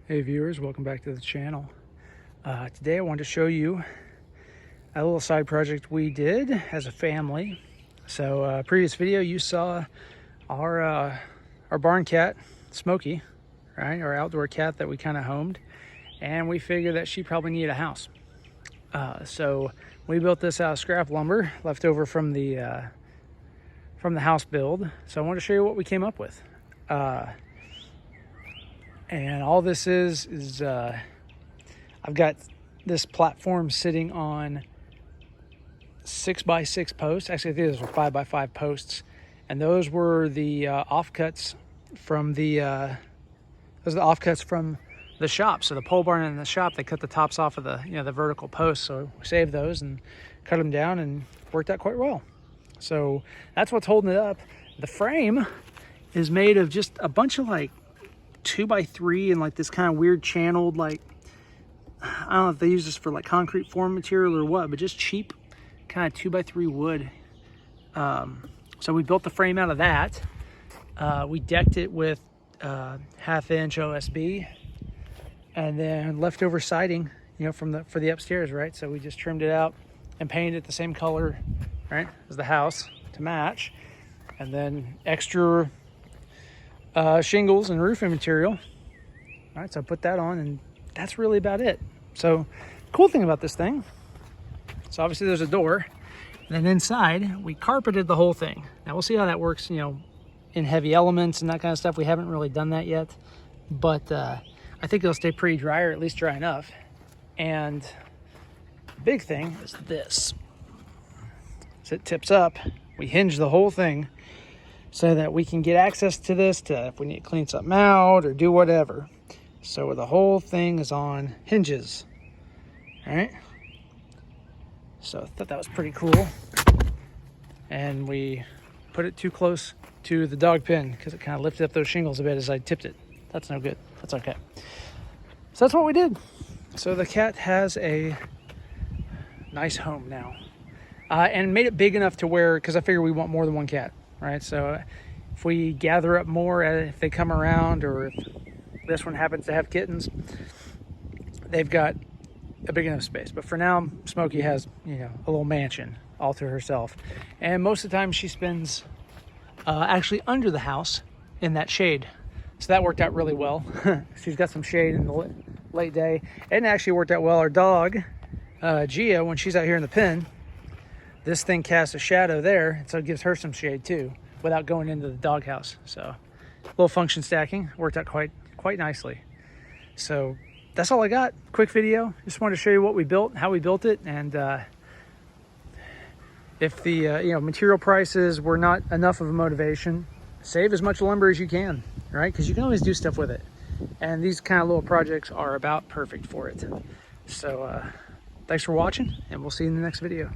Hey viewers, welcome back to the channel. Today I wanted to show you a little side project we did as a family. So previous video you saw our barn cat, Smokey, right? Our outdoor cat that we kind of homed, and we figured that she probably needed a house. So we built this out of scrap lumber left over from the house build. So I want to show you what we came up with. And all this is I've got this platform sitting on 6x6 posts. Actually, I think those were 5x5 posts, and those were the offcuts from the shop. So the pole barn in the shop, they cut the tops off of the vertical posts. So we saved those and cut them down, and worked out quite well. So that's what's holding it up. The frame is made of just a bunch of like 2x3 and like this kind of weird channeled, like, I don't know if they use this for like concrete form material or what, but just cheap kind of 2x3 wood. So we built the frame out of that. We decked it with 1/2 inch OSB, and then leftover siding, for the upstairs, right? So we just trimmed it out and painted it the same color, right, as the house to match, and then extra shingles and roofing material. All right, so I put that on, and that's really about it. So cool thing about this thing, so obviously there's a door, and then inside we carpeted the whole thing. Now we'll see how that works, in heavy elements and that kind of stuff. We haven't really done that yet, but I think it'll stay pretty dry, or at least dry enough. And the big thing is this. As it tips up, we hinge the whole thing so that we can get access to this if we need to clean something out or do whatever. So the whole thing is on hinges. All right. So I thought that was pretty cool. And we put it too close to the dog pen because it kind of lifted up those shingles a bit as I tipped it. That's no good. That's okay. So that's what we did. So the cat has a nice home now. And made it big enough to where, because I figure we want more than one cat. Right, so if we gather up more, if they come around, or if this one happens to have kittens, they've got a big enough space. But for now, Smokey has, a little mansion all to herself. And most of the time she spends actually under the house in that shade. So that worked out really well. She's got some shade in the late day. And it actually worked out well. Our dog, Gia, when she's out here in the pen, this thing casts a shadow there, so it gives her some shade too, without going into the doghouse. So a little function stacking worked out quite nicely. So that's all I got. Quick video. Just wanted to show you what we built, how we built it, and if the material prices were not enough of a motivation, save as much lumber as you can, right? Because you can always do stuff with it, and these kind of little projects are about perfect for it. So thanks for watching, and we'll see you in the next video.